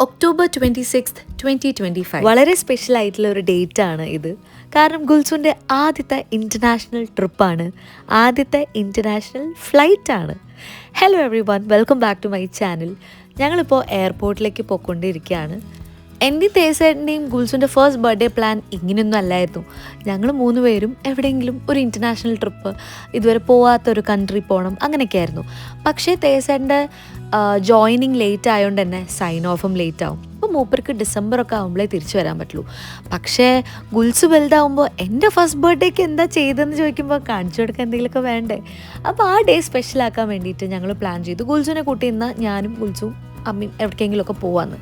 October 26, 2025 വളരെ special ആയിട്ടുള്ള ഒരു ഡേറ്റ് ആണ് ഇത്. കാരണം ഗുൽസുൻ്റെ ആദ്യത്തെ ഇൻ്റർനാഷണൽ ട്രിപ്പാണ്, ആദ്യത്തെ ഇൻ്റർനാഷണൽ ഫ്ലൈറ്റ് ആണ്. Hello everyone, welcome back to my channel. ഞങ്ങളിപ്പോൾ എയർപോർട്ടിലേക്ക് പോയിക്കൊണ്ടിരിക്കുകയാണ്. എൻ്റെയും തേസേട്ടൻ്റെയും ഗുൽസുൻ്റെ ഫസ്റ്റ് ബർത്ത്ഡേ പ്ലാൻ ഇങ്ങനെയൊന്നും അല്ലായിരുന്നു. ഞങ്ങൾ 3 പേരും എവിടെയെങ്കിലും ഒരു ഇൻ്റർനാഷണൽ ട്രിപ്പ്, ഇതുവരെ പോവാത്തൊരു കൺട്രി പോകണം, അങ്ങനെയൊക്കെ ആയിരുന്നു. പക്ഷേ തേസേട്ടൻ്റെ ജോയിനിങ് ലേറ്റ് ആയതുകൊണ്ട് തന്നെ സൈൻ ഓഫും ലേറ്റ് ആവും. അപ്പോൾ മൂപ്പർക്ക് ഡിസംബറൊക്കെ ആകുമ്പോഴേ തിരിച്ചു വരാൻ പറ്റുള്ളൂ. പക്ഷേ ഗുൽസ് വലുതാവുമ്പോൾ എൻ്റെ ഫസ്റ്റ് ബർത്ത്ഡേക്ക് എന്താ ചെയ്തതെന്ന് ചോദിക്കുമ്പോൾ കാണിച്ചു കൊടുക്കാൻ എന്തെങ്കിലുമൊക്കെ വേണ്ടേ. അപ്പോൾ ആ ഡേ സ്പെഷ്യലാക്കാൻ വേണ്ടിയിട്ട് ഞങ്ങൾ പ്ലാൻ ചെയ്തു. ഗുൽസുവിനെ കൂട്ടി ഇന്ന് ഞാനും ഗുൽസും അമ്മയും എവിടേക്കെങ്കിലുമൊക്കെ പോവാമെന്ന്.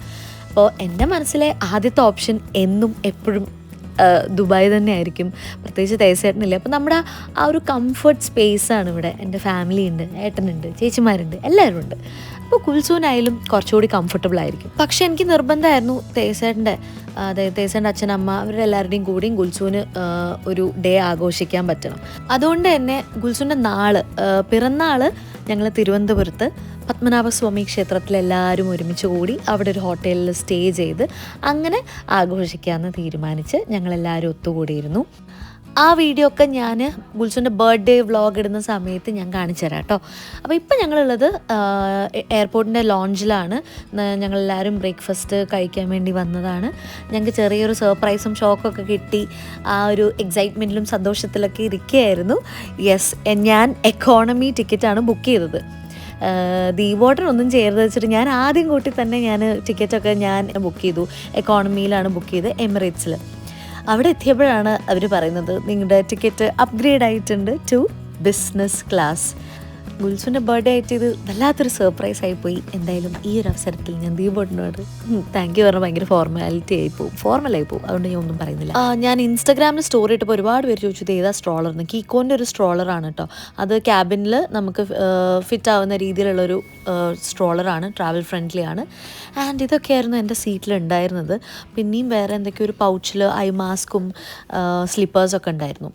അപ്പോൾ എൻ്റെ മനസ്സിലെ ആദ്യത്തെ ഓപ്ഷൻ എന്നും എപ്പോഴും ദുബായ് തന്നെ ആയിരിക്കും. പ്രത്യേകിച്ച് തേസേട്ടനില്ല. അപ്പോൾ നമ്മുടെ ആ ഒരു കംഫർട്ട് സ്പേസാണ് ഇവിടെ. എൻ്റെ ഫാമിലി ഉണ്ട്, ഏട്ടനുണ്ട്, ചേച്ചിമാരുണ്ട്, എല്ലാവരും ഉണ്ട്. അപ്പോൾ ഗുൽസുവിനായാലും കുറച്ചുകൂടി കംഫർട്ടബിൾ ആയിരിക്കും. പക്ഷെ എനിക്ക് നിർബന്ധമായിരുന്നു തേസേട്ടൻ്റെ, അതായത് തേസേട്ടൻ്റെ അച്ഛനമ്മ അവരുടെ എല്ലാവരുടെയും കൂടിയും ഗുൽസുവിന് ഒരു ഡേ ആഘോഷിക്കാൻ പറ്റണം. അതുകൊണ്ട് തന്നെ ഗുൽസുവിൻ്റെ പിറന്നാൾ ഞങ്ങൾ തിരുവനന്തപുരത്ത് പത്മനാഭസ്വാമി ക്ഷേത്രത്തിൽ എല്ലാവരും ഒരുമിച്ച് കൂടി അവിടെ ഒരു ഹോട്ടലിൽ സ്റ്റേ ചെയ്ത് അങ്ങനെ ആഘോഷിക്കാമെന്ന് തീരുമാനിച്ച് ഞങ്ങളെല്ലാവരും ഒത്തുകൂടിയിരുന്നു. ആ വീഡിയോ ഒക്കെ ഞാൻ ഗുൽസുവിൻ്റെ ബർത്ത്ഡേ വ്ളോഗ് ഇടുന്ന സമയത്ത് ഞാൻ കാണിച്ചു തരാം കേട്ടോ. അപ്പോൾ ഇപ്പം ഞങ്ങളുള്ളത് എയർപോർട്ടിൻ്റെ ലോഞ്ചിലാണ്. ഞങ്ങളെല്ലാവരും ബ്രേക്ക്ഫാസ്റ്റ് കഴിക്കാൻ വേണ്ടി വന്നതാണ്. ഞങ്ങൾക്ക് ചെറിയൊരു സർപ്രൈസും ഷോക്കൊക്കെ കിട്ടി. ആ ഒരു എക്സൈറ്റ്മെൻറ്റിലും സന്തോഷത്തിലൊക്കെ ഇരിക്കുകയായിരുന്നു. യെസ്, ഞാൻ എക്കോണമി ടിക്കറ്റാണ് ബുക്ക് ചെയ്തത്. ദീപോട്ടനൊന്നും ചെയ്യരുത് വെച്ചിട്ട് ഞാൻ ആദ്യം കൂട്ടി തന്നെ ടിക്കറ്റൊക്കെ ഞാൻ ബുക്ക് ചെയ്തു. എക്കോണമിയിലാണ് ബുക്ക് ചെയ്ത്, എമിറേറ്റ്സിൽ. അവിടെ എത്തിയപ്പോഴാണ് അവർ പറയുന്നത് നിങ്ങളുടെ ടിക്കറ്റ് അപ്ഗ്രേഡ് ആയിട്ടുണ്ട് ടു ബിസിനസ് ക്ലാസ്. ഗുൽസുവിൻ്റെ ബർത്ത്ഡേ ആയിട്ട് ഇത് വല്ലാത്തൊരു സർപ്രൈസ് ആയിപ്പോയി. എന്തായാലും ഈ ഒരു അവസരത്തിൽ ഞാൻ ദീപോട്ടനോട് താങ്ക് യു പറഞ്ഞാൽ ഭയങ്കര ഫോർമാലായി പോകും. അതുകൊണ്ട് ഞാൻ ഒന്നും പറയുന്നില്ല. ഞാൻ ഇൻസ്റ്റാഗ്രാമിൽ സ്റ്റോറി ഇട്ടപ്പോൾ ഒരുപാട് പേര് ചോദിച്ചത് ഏതാ സ്ട്രോളർന്ന്. കീക്കോൻ്റെ ഒരു സ്ട്രോളറാണ് കേട്ടോ. അത് ക്യാബിനിൽ നമുക്ക് ഫിറ്റ് ആവുന്ന രീതിയിലുള്ളൊരു സ്ട്രോളറാണ്, ട്രാവൽ ഫ്രണ്ട്ലി ആണ്. ആൻഡ് ഇതൊക്കെയായിരുന്നു എൻ്റെ സീറ്റിലുണ്ടായിരുന്നത്. പിന്നെയും വേറെ എന്തൊക്കെയോ ഒരു പൗച്ചിൽ ഐ മാസ്കും സ്ലിപ്പേഴ്സൊക്കെ ഉണ്ടായിരുന്നു.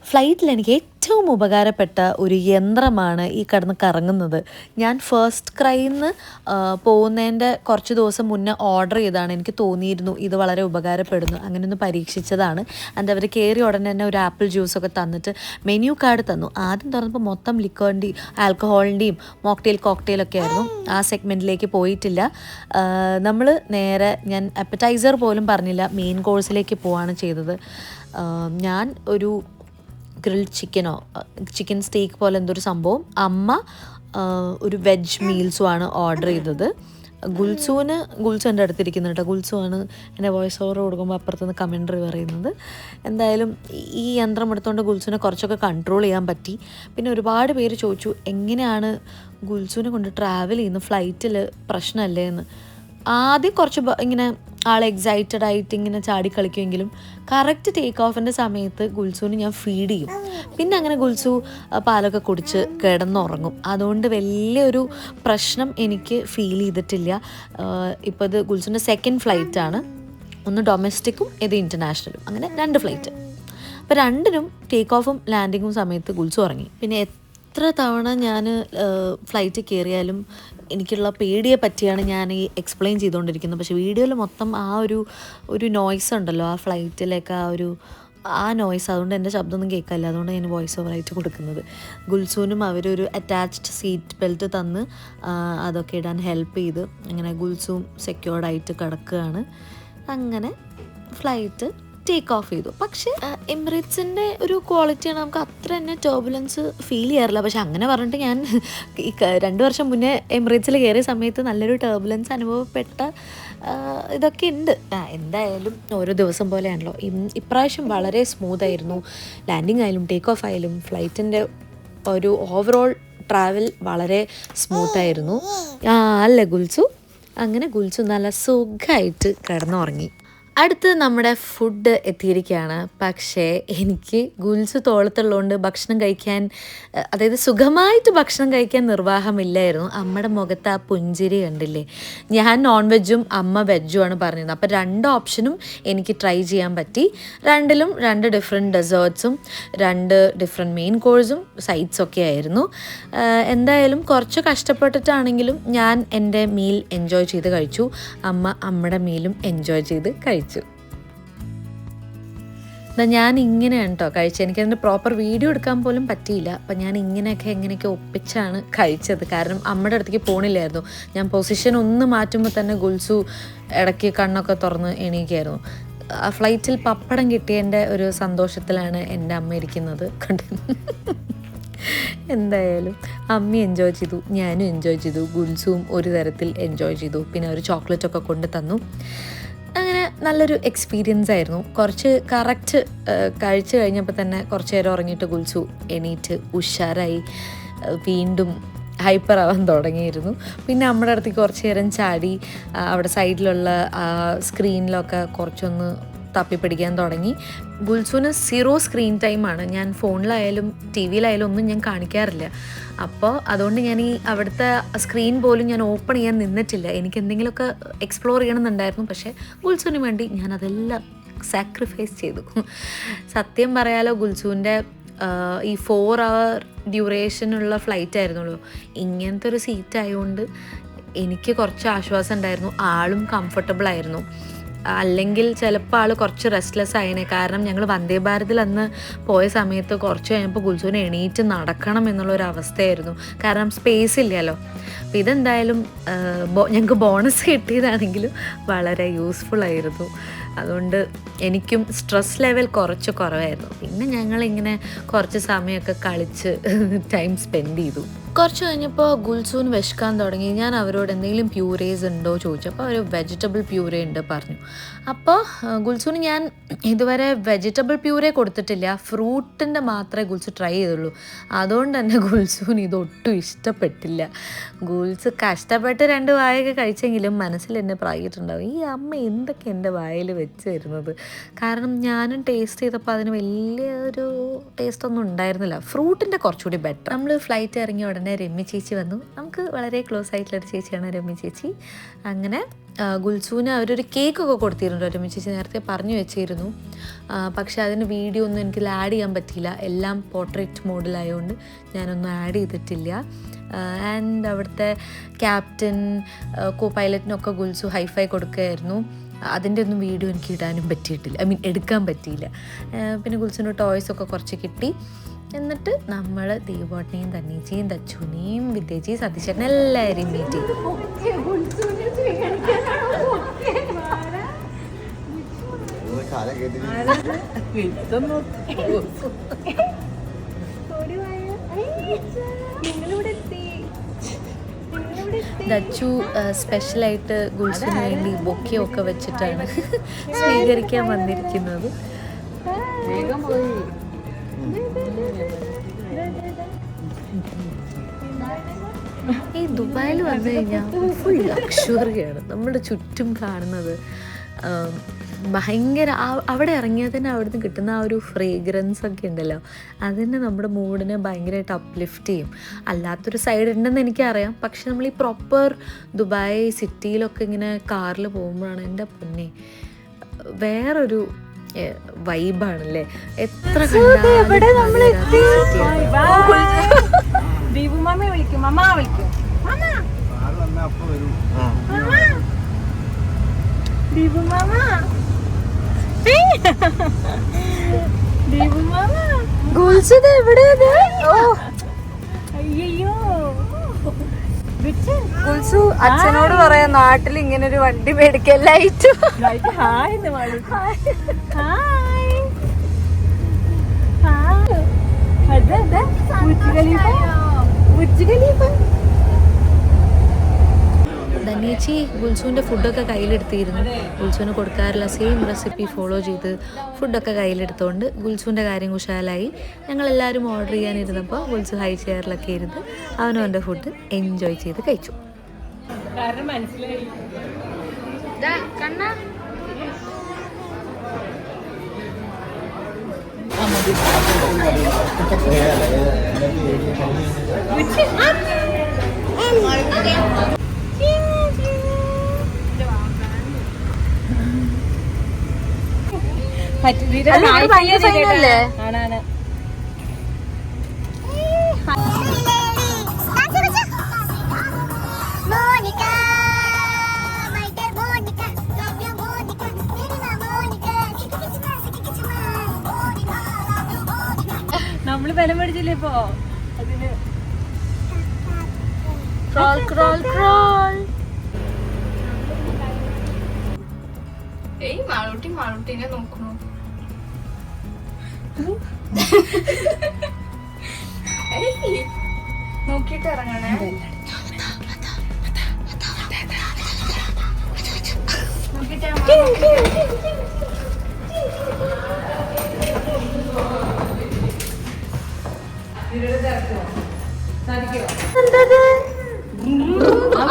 ഫ്ലൈറ്റിൽ എനിക്ക് ഏറ്റവും ഉപകാരപ്പെട്ട ഒരു യന്ത്രമാണ് ഈ കിടന്ന് കറങ്ങുന്നത്. ഞാൻ ഫസ്റ്റ് ക്രൈന്ന് പോകുന്നതിൻ്റെ കുറച്ച് ദിവസം മുന്നേ ഓർഡർ ചെയ്താണ്. എനിക്ക് തോന്നിയിരുന്നു ഇത് വളരെ ഉപകാരപ്പെടുന്നു. അങ്ങനെ ഒന്ന് പരീക്ഷിച്ചതാണ്. ആൻഡ് അവർ കയറി ഉടനെ തന്നെ ഒരു ആപ്പിൾ ജ്യൂസൊക്കെ തന്നിട്ട് മെനു കാർഡ് തന്നു. ആദ്യം തുറന്നപ്പോൾ മൊത്തം ലിക്വറിൻ്റെയും ആൽക്കഹോളിൻ്റെയും കോക്ടെയിലൊക്കെ ആയിരുന്നു. ആ സെഗ്മെൻറ്റിലേക്ക് പോയിട്ടില്ല. നമ്മൾ നേരെ, ഞാൻ അപ്പറ്റൈസർ പോലും പറഞ്ഞില്ല, മെയിൻ കോഴ്സിലേക്ക് പോവാണ് ചെയ്തത്. ഞാൻ ഒരു ഗ്രിൽഡ് ചിക്കൻ സ്റ്റേക്ക് പോലെ എന്തൊരു സംഭവം, അമ്മ ഒരു വെജ് മീൽസുമാണ് ഓർഡർ ചെയ്തത്. ഗുൽസു എൻ്റെ അടുത്തിരിക്കുന്നു കേട്ടോ. ഗുൽസുവാണ് എൻ്റെ വോയിസ് ഓവർ കൊടുക്കുമ്പോൾ അപ്പുറത്തുനിന്ന് കമൻട്രി പറയുന്നത്. എന്തായാലും ഈ യന്ത്രം എടുത്തുകൊണ്ട് ഗുൽസുവിനെ കുറച്ചൊക്കെ കൺട്രോൾ ചെയ്യാൻ പറ്റി. പിന്നെ ഒരുപാട് പേര് ചോദിച്ചു എങ്ങനെയാണ് ഗുൽസുവിനെ കൊണ്ട് ട്രാവൽ ചെയ്യുന്നത്, ഫ്ലൈറ്റിൽ പ്രശ്നമല്ലേ എന്ന്. ആദ്യം കുറച്ച് ഇങ്ങനെ ആൾ എക്സൈറ്റഡ് ആയിട്ട് ഇങ്ങനെ ചാടിക്കളിക്കുമെങ്കിലും കറക്റ്റ് ടേക്ക് ഓഫിൻ്റെ സമയത്ത് ഗുൽസുവിന് ഞാൻ ഫീഡ് ചെയ്യും. പിന്നെ അങ്ങനെ ഗുൽസു പാലൊക്കെ കുടിച്ച് കിടന്നുറങ്ങും. അതുകൊണ്ട് വലിയൊരു പ്രശ്നം എനിക്ക് ഫീൽ ചെയ്തിട്ടില്ല. ഇപ്പോൾ ഇത് ഗുൽസുവിൻ്റെ സെക്കൻഡ് ഫ്ലൈറ്റാണ്. ഒന്ന് ഡൊമസ്റ്റിക്കും ഇത് ഇൻ്റർനാഷണലും, അങ്ങനെ 2 ഫ്ലൈറ്റ്. അപ്പോൾ 2നും ടേക്ക് ഓഫും ലാൻഡിങ്ങും സമയത്ത് ഗുൽസു ഉറങ്ങി. പിന്നെ എത്ര തവണ ഞാൻ ഫ്ലൈറ്റ് കയറിയാലും എനിക്കുള്ള പേടിയെ പറ്റിയാണ് ഞാൻ ഈ എക്സ്പ്ലെയിൻ ചെയ്തുകൊണ്ടിരിക്കുന്നത്. പക്ഷേ വീഡിയോയിൽ മൊത്തം ആ ഒരു നോയ്സ് ഉണ്ടല്ലോ, ആ ഫ്ലൈറ്റിലേക്ക് ആ നോയ്സ്, അതുകൊണ്ട് എൻ്റെ ശബ്ദമൊന്നും കേൾക്കില്ല. അതുകൊണ്ട് ഞാൻ വോയിസ് ഓവറായിട്ട് കൊടുക്കുന്നത്. ഗുൽസുവിനും അവരൊരു അറ്റാച്ച്ഡ് സീറ്റ് ബെൽറ്റ് തന്ന് അതൊക്കെ ഇടാൻ ഹെൽപ്പ് ചെയ്ത് അങ്ങനെ ഗുൽസുവും സെക്യൂർഡായിട്ട് കിടക്കുകയാണ്. അങ്ങനെ ഫ്ലൈറ്റ് ടേക്ക് ഓഫ് ചെയ്തു. പക്ഷേ എമിറേറ്റ്സിൻ്റെ ഒരു ക്വാളിറ്റിയാണ്, നമുക്ക് അത്ര തന്നെ ടർബുലൻസ് ഫീൽ ചെയ്യാറില്ല. പക്ഷെ അങ്ങനെ പറഞ്ഞിട്ട് ഞാൻ ഈ 2 വർഷം മുന്നേ എമിറേറ്റ്സിൽ കയറിയ സമയത്ത് നല്ലൊരു ടർബുലൻസ് അനുഭവപ്പെട്ട ഇതൊക്കെ ഉണ്ട്. എന്തായാലും ഓരോ ദിവസം പോലെയാണല്ലോ. ഇപ്രാവശ്യം വളരെ സ്മൂത്തായിരുന്നു. ലാൻഡിങ് ആയാലും ടേക്ക് ഓഫ് ആയാലും ഫ്ലൈറ്റിൻ്റെ ഒരു ഓവറോൾ ട്രാവൽ വളരെ സ്മൂത്തായിരുന്നു. അല്ലേ ഗുൽസു? അങ്ങനെ ഗുൽസു നല്ല സുഖമായിട്ട് കിടന്നുറങ്ങി. അടുത്ത് നമ്മുടെ ഫുഡ് എത്തിയിരിക്കുകയാണ്. പക്ഷേ എനിക്ക് ഗുൽസ് തോളത്തുള്ളതുകൊണ്ട് ഭക്ഷണം കഴിക്കാൻ, അതായത് സുഖമായിട്ട് ഭക്ഷണം കഴിക്കാൻ നിർവാഹമില്ലായിരുന്നു. അമ്മയുടെ മുഖത്ത് ആ പുഞ്ചിരി കണ്ടില്ലേ. ഞാൻ നോൺ വെജും അമ്മ വെജുമാണ് പറഞ്ഞിരുന്നത്. അപ്പോൾ 2 ഓപ്ഷനും എനിക്ക് ട്രൈ ചെയ്യാൻ പറ്റി. 2ലും 2 ഡിഫറെൻറ്റ് ഡെസേർട്ട്സും 2 ഡിഫറെൻറ്റ് മെയിൻ കോഴ്സും സൈഡ്സൊക്കെ ആയിരുന്നു. എന്തായാലും കുറച്ച് കഷ്ടപ്പെട്ടിട്ടാണെങ്കിലും ഞാൻ എൻ്റെ മീൽ എൻജോയ് ചെയ്ത് കഴിച്ചു. അമ്മയുടെ മീലും എൻജോയ് ചെയ്ത് കഴിച്ചു. ഞാൻ ഇങ്ങനെയാണ് കേട്ടോ കഴിച്ചത്. എനിക്കതിൻ്റെ പ്രോപ്പർ വീഡിയോ എടുക്കാൻ പോലും പറ്റിയില്ല. അപ്പം ഞാൻ എങ്ങനെയൊക്കെ ഒപ്പിച്ചാണ് കഴിച്ചത്. കാരണം അമ്മയുടെ അടുത്തേക്ക് പോണില്ലായിരുന്നു. ഞാൻ പൊസിഷൻ ഒന്ന് മാറ്റുമ്പോൾ തന്നെ ഗുൽസു ഇടയ്ക്ക് കണ്ണൊക്കെ തുറന്ന് എണീക്കായിരുന്നു. ആ ഫ്ലൈറ്റിൽ പപ്പടം കിട്ടിയതിൻ്റെ ഒരു സന്തോഷത്തിലാണ് എൻ്റെ അമ്മ ഇരിക്കുന്നത്. എന്തായാലും അമ്മ എൻജോയ് ചെയ്തു, ഞാനും എൻജോയ് ചെയ്തു, ഗുൽസുവും ഒരു തരത്തിൽ എൻജോയ് ചെയ്തു. പിന്നെ ഒരു ചോക്ലേറ്റൊക്കെ കൊണ്ട് തന്നു. അങ്ങനെ നല്ലൊരു എക്സ്പീരിയൻസ് ആയിരുന്നു. കുറച്ച് കറക്റ്റ് കഴിച്ച് കഴിഞ്ഞപ്പോൾ തന്നെ കുറച്ച് നേരം ഉറങ്ങിയിട്ട് ഗുൽസു എണീറ്റ് ഉഷാറായി വീണ്ടും ഹൈപ്പർ ആവാൻ തുടങ്ങിയിരുന്നു. പിന്നെ നമ്മുടെ അടുത്തേക്ക് കുറച്ച് നേരം ചാടി അവിടെ സൈഡിലുള്ള സ്ക്രീനിലൊക്കെ കുറച്ചൊന്ന് തപ്പിപ്പിടിക്കാൻ തുടങ്ങി. ഗുൽസുവിന് 0 സ്ക്രീൻ ടൈമാണ്. ഞാൻ ഫോണിലായാലും ടി വിയിലായാലും ഒന്നും ഞാൻ കാണിക്കാറില്ല. അപ്പോൾ അതുകൊണ്ട് ഞാൻ ഈ അവിടുത്തെ സ്ക്രീൻ പോലും ഞാൻ ഓപ്പൺ ചെയ്യാൻ നിന്നിട്ടില്ല. എനിക്ക് എന്തെങ്കിലുമൊക്കെ എക്സ്പ്ലോർ ചെയ്യണമെന്നുണ്ടായിരുന്നു. പക്ഷേ ഗുൽസുവിന് വേണ്ടി ഞാൻ അതെല്ലാം സാക്രിഫൈസ് ചെയ്തു. സത്യം പറയാലോ, ഗുൽസുവിൻ്റെ ഈ 4 hour ഡ്യൂറേഷനുള്ള ഫ്ലൈറ്റ് ആയിരുന്നുള്ളൂ. ഇങ്ങനത്തെ ഒരു സീറ്റ് ആയതുകൊണ്ട് എനിക്ക് കുറച്ച് ആശ്വാസം ഉണ്ടായിരുന്നു. ആളും കംഫർട്ടബിൾ ആയിരുന്നു. അല്ലെങ്കിൽ ചിലപ്പോൾ ആൾ കുറച്ച് റെസ്റ്റ്ലെസ് ആയേനെ. കാരണം ഞങ്ങൾ വന്ദേ ഭാരതിൽ അന്ന് പോയ സമയത്ത് കുറച്ച് കഴിഞ്ഞപ്പോൾ ഗുൽസുവിനെ എണീറ്റ് നടക്കണം എന്നുള്ളൊരവസ്ഥയായിരുന്നു. കാരണം സ്പേസ് ഇല്ലല്ലോ. അപ്പോൾ ഇതെന്തായാലും ഞങ്ങൾക്ക് ബോണസ് കിട്ടിയതാണെങ്കിലും വളരെ യൂസ്ഫുൾ ആയിരുന്നു. അതുകൊണ്ട് എനിക്കും സ്ട്രെസ് ലെവൽ കുറച്ച് കുറവായിരുന്നു. പിന്നെ ഞങ്ങളിങ്ങനെ കുറച്ച് സമയമൊക്കെ കളിച്ച് ടൈം സ്പെൻഡ് ചെയ്തു. കുറച്ച് കഴിഞ്ഞപ്പോൾ ഗുൽസൂന് വിശക്കാൻ തുടങ്ങി. ഞാൻ അവരോട് എന്തെങ്കിലും പ്യൂരേസ് ഉണ്ടോ ചോദിച്ചു. അപ്പോൾ അവർ വെജിറ്റബിൾ പ്യൂരേ ഉണ്ട് പറഞ്ഞു. അപ്പോൾ ഗുൽസൂന് ഞാൻ ഇതുവരെ വെജിറ്റബിൾ പ്യൂരേ കൊടുത്തിട്ടില്ല, ഫ്രൂട്ടിൻ്റെ മാത്രമേ ഗുൽസ് ട്രൈ ചെയ്തുള്ളൂ. അതുകൊണ്ട് തന്നെ ഗുൽസൂന് ഇതൊട്ടും ഇഷ്ടപ്പെട്ടില്ല. ഗുൽസ് കഷ്ടപ്പെട്ട് 2 വായൊക്കെ കഴിച്ചെങ്കിലും മനസ്സിൽ എന്നെ പ്രായിട്ടുണ്ടാവും, ഈ അമ്മ എന്തൊക്കെ എൻ്റെ വായിൽ വെച്ച് തരുന്നത്. കാരണം ഞാനും ടേസ്റ്റ് ചെയ്തപ്പോൾ അതിന് വലിയൊരു ടേസ്റ്റൊന്നും ഉണ്ടായിരുന്നില്ല. ഫ്രൂട്ടിൻ്റെ കുറച്ചുകൂടി ബെറ്റർ. നമ്മൾ ഫ്ലൈറ്റ് ഇറങ്ങിയ ഉടനെ രമ്യ ചേച്ചി വന്നു. നമുക്ക് വളരെ ക്ലോസ് ആയിട്ടുള്ളൊരു ചേച്ചിയാണ് രമ്യ ചേച്ചി. അങ്ങനെ ഗുൽസൂന് അവരൊരു കേക്കൊക്കെ കൊടുത്തിരുന്നു. രമ്യ ചേച്ചി നേരത്തെ പറഞ്ഞു വെച്ചിരുന്നു. പക്ഷെ അതിന് വീഡിയോ ഒന്നും എനിക്ക് ആഡ് ചെയ്യാൻ പറ്റിയില്ല. എല്ലാം പോർട്രേറ്റ് മോഡിലായതുകൊണ്ട് ഞാനൊന്നും ആഡ് ചെയ്തിട്ടില്ല. ആൻഡ് അവിടുത്തെ ക്യാപ്റ്റൻ കോ പൈലറ്റിനൊക്കെ ഗുൽസു ഹൈഫൈ കൊടുക്കുകയായിരുന്നു. അതിൻ്റെ ഒന്നും വീഡിയോ എനിക്ക് ഇടാനും പറ്റിയിട്ടില്ല, എടുക്കാൻ പറ്റിയില്ല. പിന്നെ ഗുൽസുവിൻ്റെ ടോയ്സൊക്കെ കുറച്ച് കിട്ടി. എന്നിട്ട് നമ്മൾ ദീപോട്ടനെയും തന്നീച്ചയും ദച്ചുനെയും വിദ്യജിയും സതീശേട്ടനെ എല്ലാവരെയും മീറ്റ് ചെയ്തു. ദച്ചു സ്പെഷ്യലായിട്ട് ഗുൽസുവിന് വേണ്ടി ബൊക്കെയൊക്കെ വെച്ചിട്ടാണ് സ്വീകരിക്കാൻ വന്നിരിക്കുന്നത്. ഈ ദുബായിൽ വന്നു കഴിഞ്ഞാൽ ഫുൾ ലക്ഷറിയാണ് നമ്മുടെ ചുറ്റും കാണുന്നത്. ഭയങ്കര അവിടെ ഇറങ്ങിയാൽ തന്നെ അവിടുന്ന് കിട്ടുന്ന ആ ഒരു ഫ്രേഗ്രൻസ് ഒക്കെ ഉണ്ടല്ലോ, അതിന് നമ്മുടെ മൂഡിനെ ഭയങ്കരമായിട്ട് അപ്ലിഫ്റ്റ് ചെയ്യും. അല്ലാത്തൊരു സൈഡ് ഉണ്ടെന്ന് എനിക്കറിയാം. പക്ഷെ നമ്മൾ ഈ പ്രോപ്പർ ദുബായ് സിറ്റിയിലൊക്കെ ഇങ്ങനെ കാറിൽ പോകുമ്പോഴാണ് എൻ്റെ പൊന്നെ വേറൊരു വൈബാണല്ലേ. എത്ര ഗുൽസു അച്ഛനോട് പറയാം നാട്ടിൽ ഇങ്ങനെ ഒരു വണ്ടി മേടിക്കല്ലായിട്ട്. ധന്യേച്ചി ഗുൽസുവിൻ്റെ ഫുഡൊക്കെ കയ്യിലെടുത്തിരുന്നു. ഗുൽസുവിന് കൊടുക്കാറുള്ള സെയിം റെസിപ്പി ഫോളോ ചെയ്ത് ഫുഡൊക്കെ കയ്യിലെടുത്തുകൊണ്ട് ഗുൽസുവിൻ്റെ കാര്യം കുശാലായി. ഞങ്ങളെല്ലാവരും ഓർഡർ ചെയ്യാനിരുന്നപ്പോൾ ഗുൽസു ഹൈ ചെയറിലൊക്കെ ഇരുന്ന് അവനും അവൻ്റെ ഫുഡ് എൻജോയ് ചെയ്ത് കഴിച്ചു. ആണാണ്. നമ്മള് ബലം മേടിച്ചില്ലേ ഇപ്പൊ അതിന്. Crawl crawl crawl. മാളൂട്ടിനെ നോക്കണു. നോക്കിട്ട് ഇറങ്ങണേ.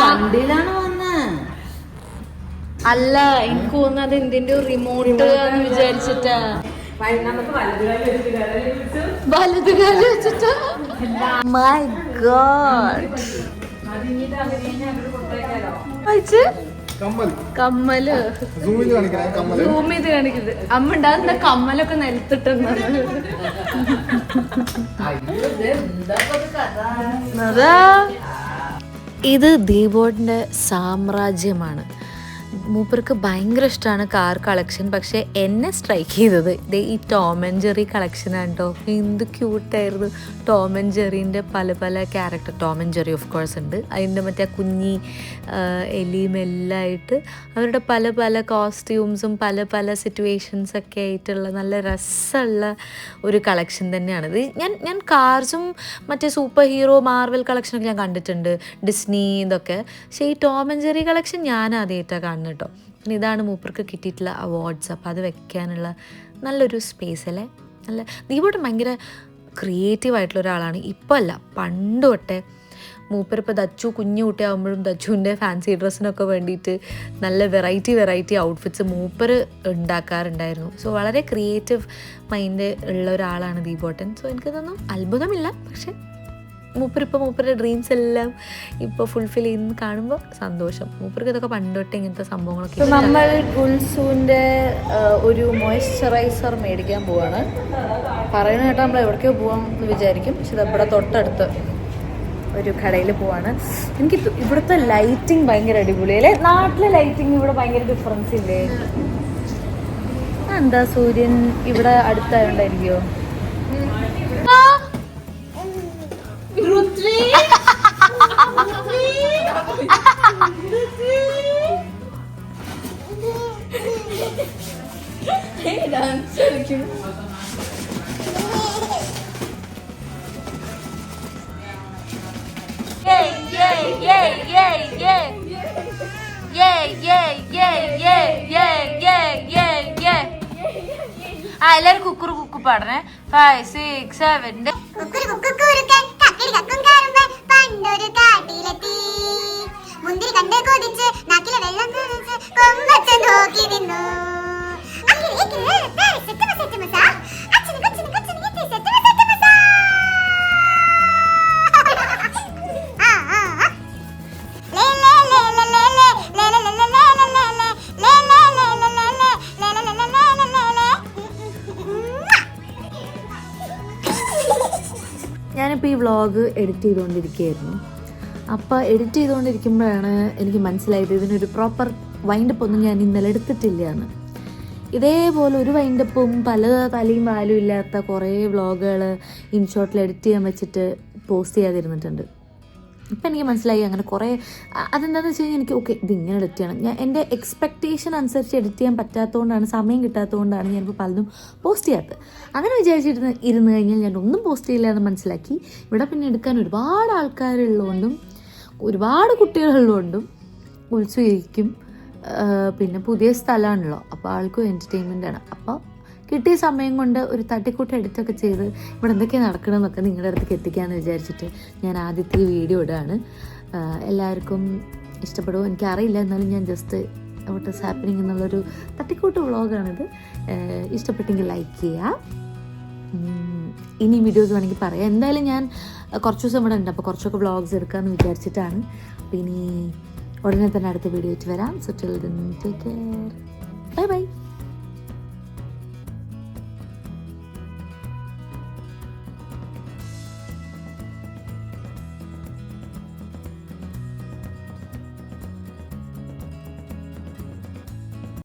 വണ്ടിയിലാണ് വന്ന്. അല്ല, എനിക്ക് തോന്നുന്നത് എന്തിന്റെ റിമോട്ട് എന്ന് വിചാരിച്ചിട്ടാ. വലതുകാലം വെച്ചിട്ടാ. My God. കമ്മല് സൂം ചെയ്ത് കാണിക്കുന്നത്. അമ്മ ഉണ്ടാകുന്ന കമ്മലൊക്കെ നിലത്തിട്ടെന്നാണ്. ഇത് ദീപോട്ടിൻ്റെ സാമ്രാജ്യമാണ്. മൂപ്പർക്ക് ഭയങ്കര ഇഷ്ടമാണ് കാർ കളക്ഷൻ. പക്ഷേ എന്നെ സ്ട്രൈക്ക് ചെയ്തത് ഈ ടോം ആൻഡ് ജെറി കളക്ഷനാണ് കേട്ടോ. എന്ത് ക്യൂട്ടായിരുന്നു. ടോം ആൻഡ് ജെറീൻ്റെ പല പല character. Tom and Jerry of course ഉണ്ട്. അതിൻ്റെ മറ്റേ കുഞ്ഞി എലിയും എല്ലാം ആയിട്ട് അവരുടെ പല പല കോസ്റ്റ്യൂംസും പല പല സിറ്റുവേഷൻസൊക്കെ ആയിട്ടുള്ള നല്ല രസമുള്ള ഒരു കളക്ഷൻ തന്നെയാണിത്. ഞാൻ കാർസും മറ്റേ സൂപ്പർ ഹീറോ മാർവൽ കളക്ഷനൊക്കെ ഞാൻ കണ്ടിട്ടുണ്ട്, ഡിസ്നി ഇതൊക്കെ. പക്ഷേ ഈ ടോം ആൻഡ് ജെറി കളക്ഷൻ ഞാൻ ആദ്യമായിട്ടാണ് കാണുന്നത് കേട്ടോ. പിന്നെ ഇതാണ് മൂപ്പർക്ക് കിട്ടിയിട്ടുള്ള അവാർഡ്സ്. അപ്പോൾ അത് വെക്കാനുള്ള നല്ലൊരു സ്പേസ് അല്ലേ. നല്ല ദീപോട്ട് ഭയങ്കര ക്രിയേറ്റീവായിട്ടുള്ള ഒരാളാണ്. ഇപ്പോൾ അല്ല, പണ്ട് തൊട്ടേ. മൂപ്പരിപ്പോൾ ദച്ചു കുഞ്ഞു കുട്ടിയാകുമ്പോഴും ദച്ചുവിൻ്റെ ഫാൻസി ഡ്രസ്സിനൊക്കെ വേണ്ടിയിട്ട് നല്ല വെറൈറ്റി ഔട്ട്ഫിറ്റ്സ് മൂപ്പർ ഉണ്ടാക്കാറുണ്ടായിരുന്നു. സോ വളരെ ക്രിയേറ്റീവ് മൈൻഡ് ഉള്ള ഒരാളാണ് ദീപോട്ടൻ. സോ എനിക്കതൊന്നും അത്ഭുതമില്ല. പക്ഷെ മൂപ്പരുടെ ഡ്രീംസ് എല്ലാം ഇപ്പോൾ ഫുൾഫിൽ ചെയ്യുന്ന കാണുമ്പോൾ സന്തോഷം. മൂപ്പർക്ക് ഇതൊക്കെ പണ്ടോട്ടെ ഇങ്ങനത്തെ സംഭവങ്ങളൊക്കെ. നമ്മൾ ഗുൽസൂൻ്റെ ഒരു മോയ്സ്ചറൈസർ മേടിക്കാൻ പോവാണ്. പറയുന്ന കേട്ടാൽ നമ്മൾ എവിടേക്കോ പോകാമെന്ന് വിചാരിക്കും. പക്ഷെ ഇവിടെ തൊട്ടടുത്ത് ഒരു കടയിൽ പോവാണ്. എനിക്ക് ഇവിടുത്തെ ലൈറ്റിങ് ഭയങ്കര അടിപൊളി അല്ലേ. നാട്ടിലെ ലൈറ്റിങ് ഇവിടെ ഭയങ്കര ഡിഫറൻസ് ഇല്ലേ. എന്താ സൂര്യൻ ഇവിടെ അടുത്തായോണ്ടായിരിക്കോ? എല്ലാരും കുക്കുറു കുക്കു പാടണേ. 5 6 7 മുന്തിരി കണ്ട് കൊതിച്ച് നാക്കിലെ വെള്ളം കൊമ്പത്ത് നോക്കി നിന്നു. ഞാനിപ്പോൾ ഈ വ്ളോഗ് എഡിറ്റ് ചെയ്തുകൊണ്ടിരിക്കുകയായിരുന്നു. അപ്പോൾ എഡിറ്റ് ചെയ്തുകൊണ്ടിരിക്കുമ്പോഴാണ് എനിക്ക് മനസ്സിലായത് ഇതിനൊരു പ്രോപ്പർ വൈൻഡപ്പ് ഒന്നും ഞാൻ ഇന്നലെ എടുത്തിട്ടില്ലയാണ്. ഇതേപോലെ ഒരു വൈൻഡപ്പും പല തലയും വാലും ഇല്ലാത്ത കുറേ വ്ളോഗുകൾ ഇൻഷോട്ടിൽ എഡിറ്റ് ചെയ്യാൻ വെച്ചിട്ട് പോസ്റ്റ് ചെയ്യാതിരുന്നിട്ടുണ്ട്. ഇപ്പം എനിക്ക് മനസ്സിലായി അങ്ങനെ കുറേ. അതെന്താണെന്ന് വെച്ച് കഴിഞ്ഞാൽ എനിക്ക് ഓക്കെ ഇതിങ്ങനെ എഡിറ്റ് ചെയ്യണം. ഞാൻ എൻ്റെ എക്സ്പെക്റ്റേഷൻ അനുസരിച്ച് എഡിറ്റ് ചെയ്യാൻ പറ്റാത്തതുകൊണ്ടാണ്, സമയം കിട്ടാത്തതുകൊണ്ടാണ് ഞാനിപ്പോൾ പലതും പോസ്റ്റ് ചെയ്യാത്തത്. അങ്ങനെ ഇരുന്ന് കഴിഞ്ഞാൽ ഞാൻ ഒന്നും പോസ്റ്റ് ചെയ്യില്ല എന്ന് മനസ്സിലാക്കി. ഇവിടെ പിന്നെ എടുക്കാൻ ഒരുപാട് ആൾക്കാരുള്ളതുകൊണ്ടും ഒരുപാട് കുട്ടികളുള്ളതുകൊണ്ടും ഉത്സവിക്കും. പിന്നെ പുതിയ സ്ഥലമാണല്ലോ, അപ്പോൾ ആൾക്കും എൻ്റർടൈൻമെൻ്റാണ്. അപ്പോൾ കിട്ടിയ സമയം കൊണ്ട് ഒരു തട്ടിക്കൂട്ട് എഡിറ്റൊക്കെ ചെയ്ത് ഇവിടെ എന്തൊക്കെയാണ് നടക്കണമെന്നൊക്കെ നിങ്ങളുടെ അടുത്തേക്ക് എത്തിക്കാമെന്ന് വിചാരിച്ചിട്ട് ഞാൻ ആദ്യത്തെ ഈ വീഡിയോ ഇടുകയാണ്. എല്ലാവർക്കും ഇഷ്ടപ്പെടുമോ എനിക്കറിയില്ല, എന്നാലും ഞാൻ ജസ്റ്റ് വാട്ട് ഈസ് ഹാപ്പനിങ് എന്നുള്ളൊരു തട്ടിക്കൂട്ട് വ്ളോഗാണിത്. ഇഷ്ടപ്പെട്ടെങ്കിൽ ലൈക്ക് ചെയ്യുക, ഇനി വീഡിയോസ് വേണമെങ്കിൽ പറയാം. എന്തായാലും ഞാൻ കുറച്ച് ദിവസം ഇവിടെ ഉണ്ട്, അപ്പോൾ കുറച്ചൊക്കെ വ്ളോഗ്സ് എടുക്കാമെന്ന് വിചാരിച്ചിട്ടാണ്. അപ്പോൾ ഇനി ഉടനെ തന്നെ അടുത്ത വീഡിയോ ആയിട്ട് വരാം. So till then take care.